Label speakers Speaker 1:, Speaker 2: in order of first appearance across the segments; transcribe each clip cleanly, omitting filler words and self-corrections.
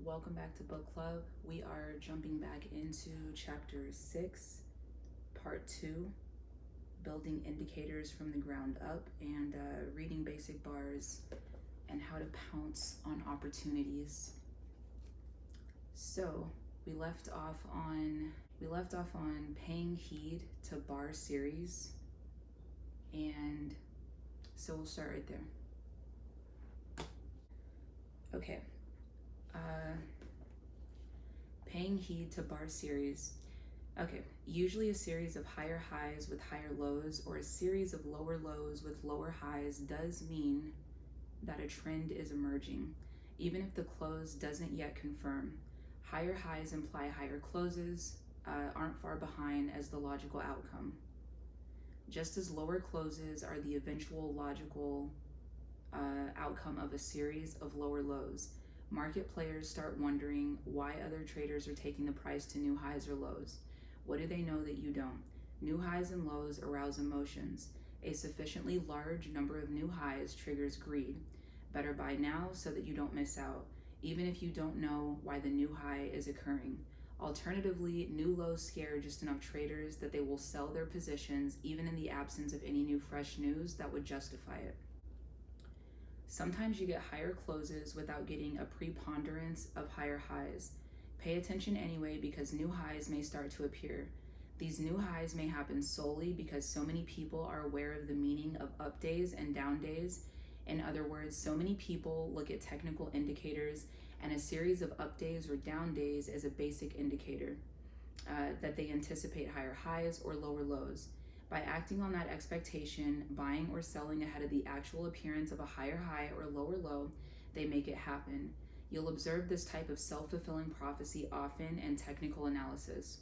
Speaker 1: Welcome back to book club. We are jumping back into chapter 6, part 2, building indicators from the ground up, and reading basic bars and how to pounce on opportunities. So we left off on paying heed to bar series, and so we'll start right there. Okay. Paying heed to bar series. Okay, usually a series of higher highs with higher lows, or a series of lower lows with lower highs, does mean that a trend is emerging, even if the close doesn't yet confirm. Higher highs imply higher closes, aren't far behind as the logical outcome. Just as lower closes are the eventual logical outcome of a series of lower lows, market players start wondering why other traders are taking the price to new highs or lows. What do they know that you don't? New highs and lows arouse emotions. A sufficiently large number of new highs triggers greed. Better buy now so that you don't miss out, even if you don't know why the new high is occurring. Alternatively, new lows scare just enough traders that they will sell their positions even in the absence of any new fresh news that would justify it. Sometimes you get higher closes without getting a preponderance of higher highs. Pay attention anyway, because new highs may start to appear. These new highs may happen solely because so many people are aware of the meaning of up days and down days. In other words, so many people look at technical indicators, and a series of up days or down days is a basic indicator that they anticipate higher highs or lower lows. By acting on that expectation, buying or selling ahead of the actual appearance of a higher high or lower low, they make it happen. You'll observe this type of self-fulfilling prophecy often in technical analysis.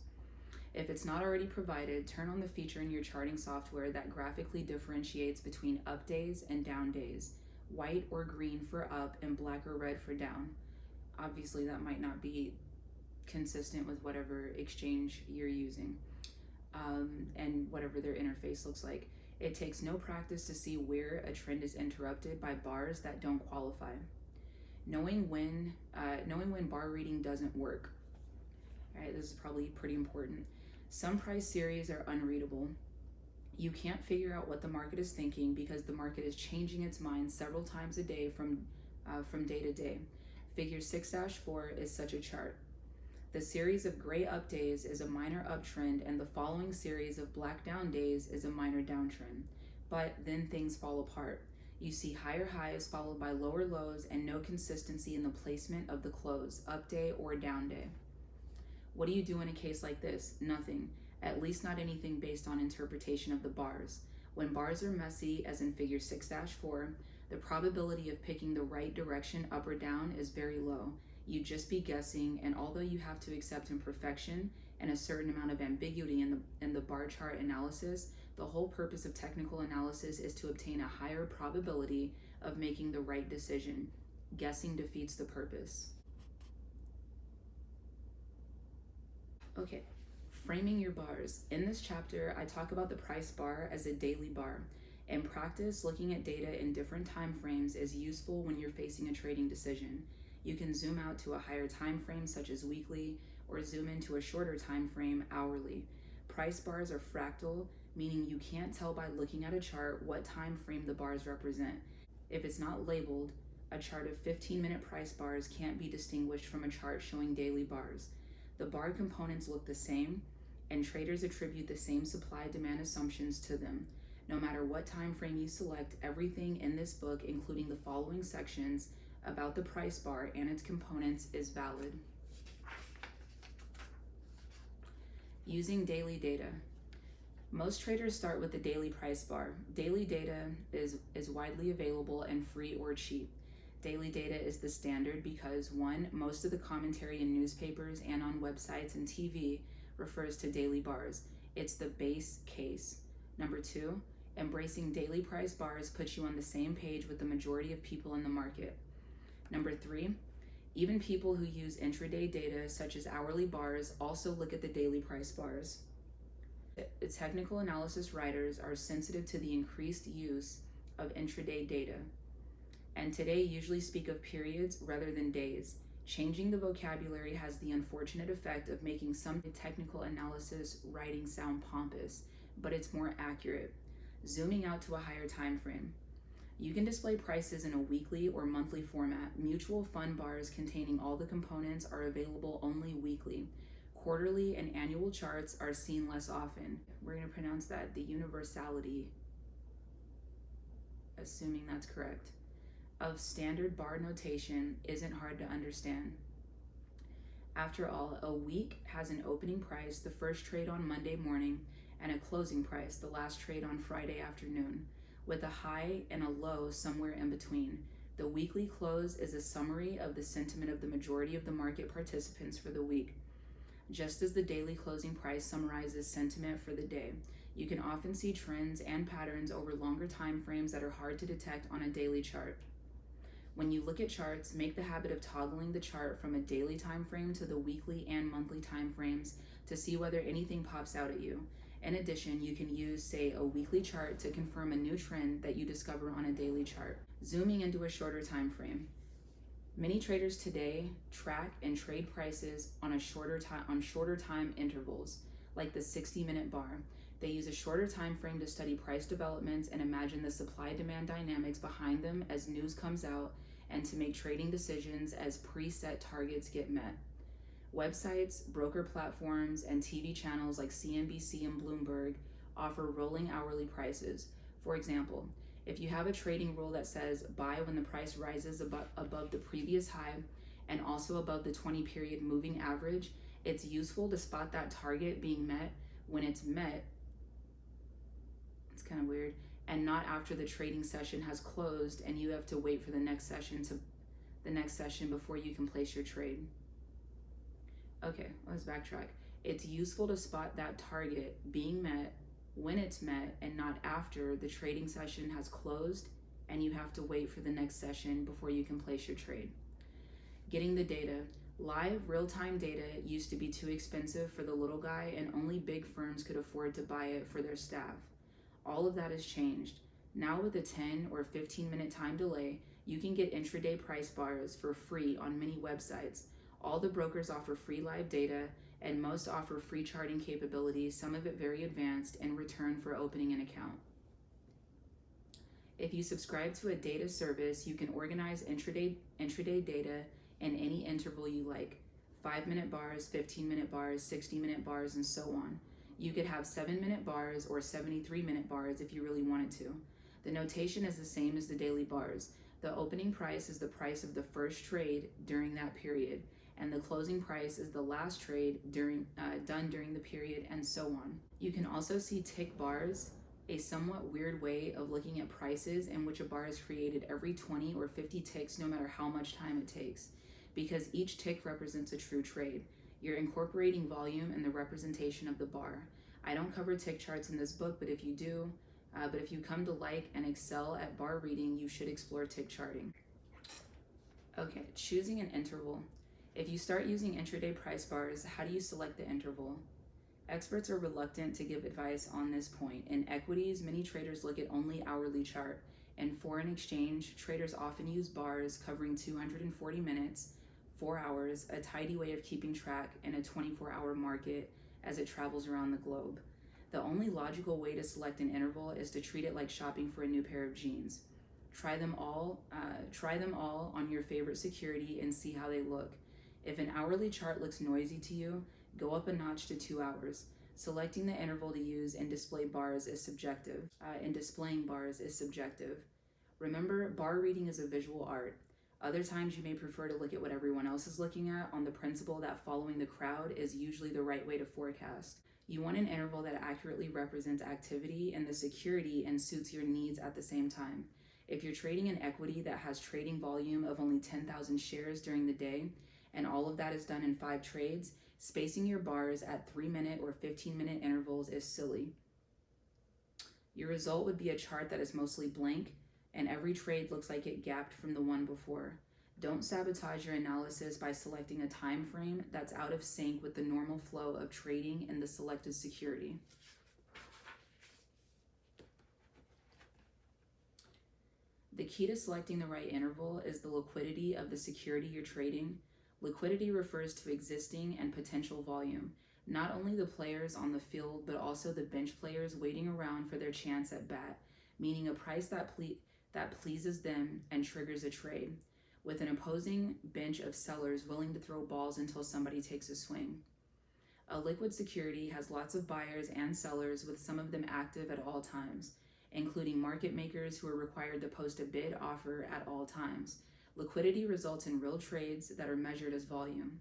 Speaker 1: If it's not already provided, turn on the feature in your charting software that graphically differentiates between up days and down days, white or green for up and black or red for down. Obviously, that might not be consistent with whatever exchange you're using. And whatever their interface looks like. It takes no practice to see where a trend is interrupted by bars that don't qualify. Knowing when bar reading doesn't work. All right, this is probably pretty important. Some price series are unreadable. You can't figure out what the market is thinking because the market is changing its mind several times a day from day to day. Figure 6-4 is such a chart. The series of gray up days is a minor uptrend, and the following series of black down days is a minor downtrend. But then things fall apart. You see higher highs followed by lower lows and no consistency in the placement of the close, up day or down day. What do you do in a case like this? Nothing. At least not anything based on interpretation of the bars. When bars are messy, as in figure 6-4, the probability of picking the right direction up or down is very low. You'd just be guessing, and although you have to accept imperfection and a certain amount of ambiguity in the bar chart analysis, the whole purpose of technical analysis is to obtain a higher probability of making the right decision. Guessing defeats the purpose. Okay, framing your bars. In this chapter, I talk about the price bar as a daily bar. In practice, looking at data in different time frames is useful when you're facing a trading decision. You can zoom out to a higher time frame, such as weekly, or zoom into a shorter time frame, hourly. Price bars are fractal, meaning you can't tell by looking at a chart what time frame the bars represent. If it's not labeled, a chart of 15-minute price bars can't be distinguished from a chart showing daily bars. The bar components look the same, and traders attribute the same supply-demand assumptions to them. No matter what time frame you select, everything in this book, including the following sections, about the price bar and its components is valid. Using daily data. Most traders start with the daily price bar. Daily data is widely available and free or cheap. Daily data is the standard because 1, most of the commentary in newspapers and on websites and TV refers to daily bars. It's the base case. Number 2, embracing daily price bars puts you on the same page with the majority of people in the market. Number 3, even people who use intraday data, such as hourly bars, also look at the daily price bars. The technical analysis writers are sensitive to the increased use of intraday data, and today usually speak of periods rather than days. Changing the vocabulary has the unfortunate effect of making some technical analysis writing sound pompous, but it's more accurate. Zooming out to a higher time frame. You can display prices in a weekly or monthly format. Mutual fund bars containing all the components are available only weekly. Quarterly and annual charts are seen less often. We're going to pronounce that the universality, assuming that's correct, of standard bar notation isn't hard to understand. After all, a week has an opening price, the first trade on Monday morning, and a closing price, the last trade on Friday afternoon, with a high and a low somewhere in between. The weekly close is a summary of the sentiment of the majority of the market participants for the week, just as the daily closing price summarizes sentiment for the day. You can often see trends and patterns over longer time frames that are hard to detect on a daily chart. When you look at charts, make the habit of toggling the chart from a daily time frame to the weekly and monthly time frames to see whether anything pops out at you. In addition, you can use, say, a weekly chart to confirm a new trend that you discover on a daily chart. Zooming into a shorter time frame. Many traders today track and trade prices on shorter time intervals, like the 60-minute bar. They use a shorter time frame to study price developments and imagine the supply-demand dynamics behind them as news comes out, and to make trading decisions as preset targets get met. Websites, broker platforms, and TV channels like CNBC and Bloomberg offer rolling hourly prices. For example, if you have a trading rule that says buy when the price rises above the previous high and also above the 20-period moving average, it's useful to spot that target being met when it's met. It's kind of weird. And not after the trading session has closed and you have to wait for the next session before you can place your trade. Okay, let's backtrack. It's useful to spot that target being met when it's met and not after the trading session has closed and you have to wait for the next session before you can place your trade. Getting the data. Live real-time data used to be too expensive for the little guy, and only big firms could afford to buy it for their staff. All of that has changed. Now with a 10 or 15-minute time delay, you can get intraday price bars for free on many websites. All the brokers offer free live data, and most offer free charting capabilities, some of it very advanced, in return for opening an account. If you subscribe to a data service, you can organize intraday data in any interval you like. 5-minute bars, 15-minute bars, 60-minute bars, and so on. You could have 7-minute bars or 73-minute bars if you really wanted to. The notation is the same as the daily bars. The opening price is the price of the first trade during that period, and the closing price is the last trade done during the period, and so on. You can also see tick bars, a somewhat weird way of looking at prices in which a bar is created every 20 or 50 ticks, no matter how much time it takes, because each tick represents a true trade. You're incorporating volume in the representation of the bar. I don't cover tick charts in this book, but if you do, if you come to like and excel at bar reading, you should explore tick charting. Okay, choosing an interval. If you start using intraday price bars, how do you select the interval? Experts are reluctant to give advice on this point. In equities, many traders look at only hourly chart. In foreign exchange, traders often use bars covering 240 minutes, 4 hours, a tidy way of keeping track in a 24-hour market as it travels around the globe. The only logical way to select an interval is to treat it like shopping for a new pair of jeans. Try them all on your favorite security and see how they look. If an hourly chart looks noisy to you, go up a notch to 2 hours. Selecting the interval to use in displaying bars is subjective. Remember, bar reading is a visual art. Other times you may prefer to look at what everyone else is looking at on the principle that following the crowd is usually the right way to forecast. You want an interval that accurately represents activity and the security and suits your needs at the same time. If you're trading an equity that has trading volume of only 10,000 shares during the day, and all of that is done in 5 trades, spacing your bars at 3-minute or 15-minute intervals is silly. Your result would be a chart that is mostly blank, and every trade looks like it gapped from the one before. Don't sabotage your analysis by selecting a time frame that's out of sync with the normal flow of trading in the selected security. The key to selecting the right interval is the liquidity of the security you're trading. Liquidity refers to existing and potential volume, not only the players on the field, but also the bench players waiting around for their chance at bat, meaning a price that pleases them and triggers a trade, with an opposing bench of sellers willing to throw balls until somebody takes a swing. A liquid security has lots of buyers and sellers, with some of them active at all times, including market makers who are required to post a bid offer at all times. Liquidity results in real trades that are measured as volume.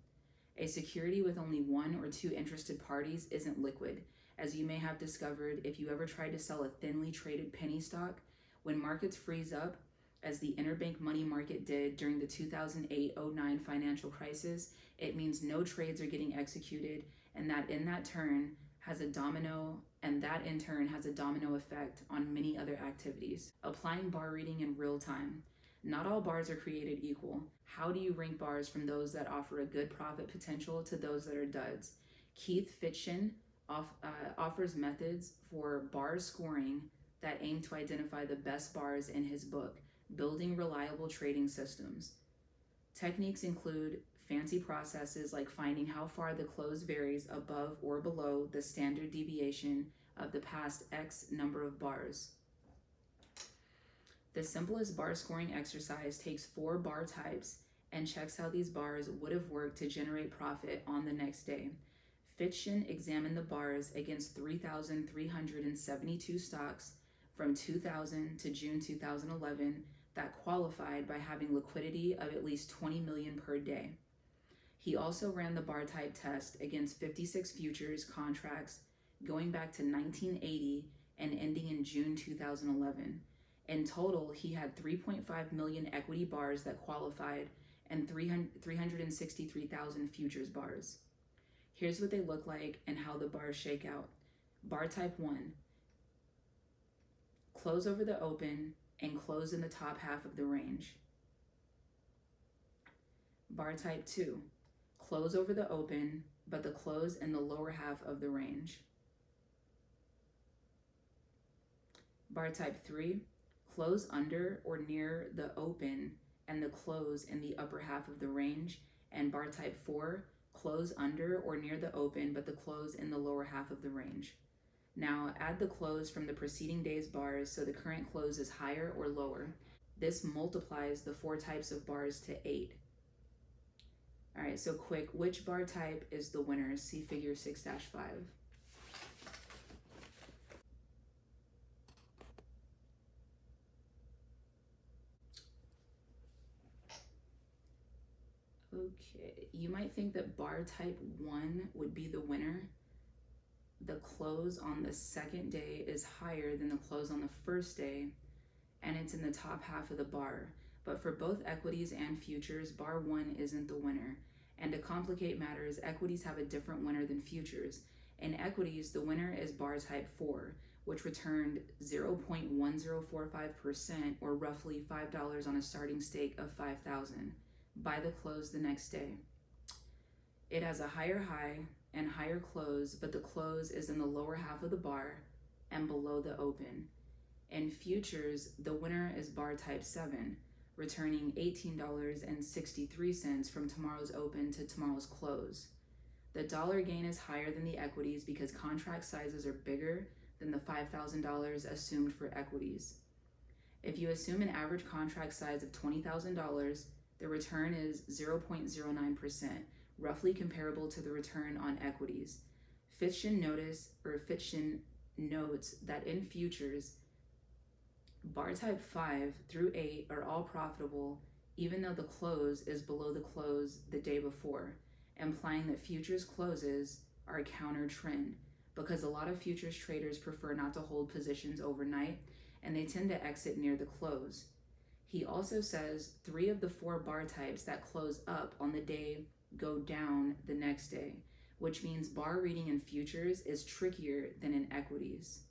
Speaker 1: A security with only one or two interested parties isn't liquid, as you may have discovered if you ever tried to sell a thinly traded penny stock. When markets freeze up, as the interbank money market did during the 2008-09 financial crisis, it means no trades are getting executed, and that in turn has a domino effect on many other activities. Applying bar reading in real time. Not all bars are created equal. How do you rank bars from those that offer a good profit potential to those that are duds? Keith Fitchen offers methods for bar scoring that aim to identify the best bars in his book, Building Reliable Trading Systems. Techniques include fancy processes like finding how far the close varies above or below the standard deviation of the past X number of bars. The simplest bar scoring exercise takes 4 bar types and checks how these bars would have worked to generate profit on the next day. Fitchen examined the bars against 3,372 stocks from 2000 to June 2011 that qualified by having liquidity of at least 20 million per day. He also ran the bar type test against 56 futures contracts going back to 1980 and ending in June 2011. In total, he had 3.5 million equity bars that qualified and 363,000 futures bars. Here's what they look like and how the bars shake out. Bar type 1, close over the open and close in the top half of the range. Bar type 2, close over the open, but the close in the lower half of the range. Bar type 3, close under or near the open and the close in the upper half of the range. And bar type 4, close under or near the open, but the close in the lower half of the range. Now add the close from the preceding day's bars so the current close is higher or lower. This multiplies the 4 types of bars to 8. All right, so quick, which bar type is the winner? See figure 6-5. Okay, you might think that bar type 1 would be the winner. The close on the second day is higher than the close on the first day, and it's in the top half of the bar. But for both equities and futures, bar 1 isn't the winner. And to complicate matters, equities have a different winner than futures. In equities, the winner is bar type 4, which returned 0.1045%, or roughly $5 on a starting stake of $5,000, by the close the next day. It has a higher high and higher close, but the close is in the lower half of the bar and below the open. In futures, the winner is bar type 7, returning $18.63 from tomorrow's open to tomorrow's close. The dollar gain is higher than the equities because contract sizes are bigger than the $5,000 assumed for equities. If you assume an average contract size of $20,000, the return is 0.09%, roughly comparable to the return on equities. Fitchen notes that in futures, bar type 5 through 8 are all profitable, even though the close is below the close the day before, implying that futures closes are a counter trend, because a lot of futures traders prefer not to hold positions overnight, and they tend to exit near the close. He also says 3 of the 4 bar types that close up on the day go down the next day, which means bar reading in futures is trickier than in equities.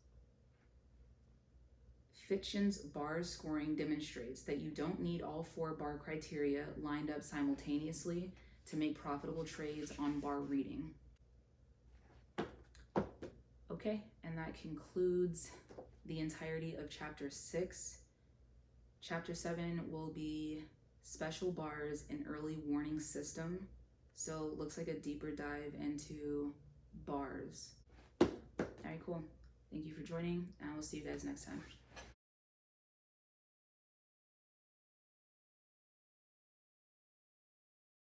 Speaker 1: Fitchen's bar scoring demonstrates that you don't need all 4 bar criteria lined up simultaneously to make profitable trades on bar reading. Okay, and that concludes the entirety of Chapter 6. Chapter 7 will be special bars in early warning system. So looks like a deeper dive into bars. All right, cool. Thank you for joining, and I will see you guys next time.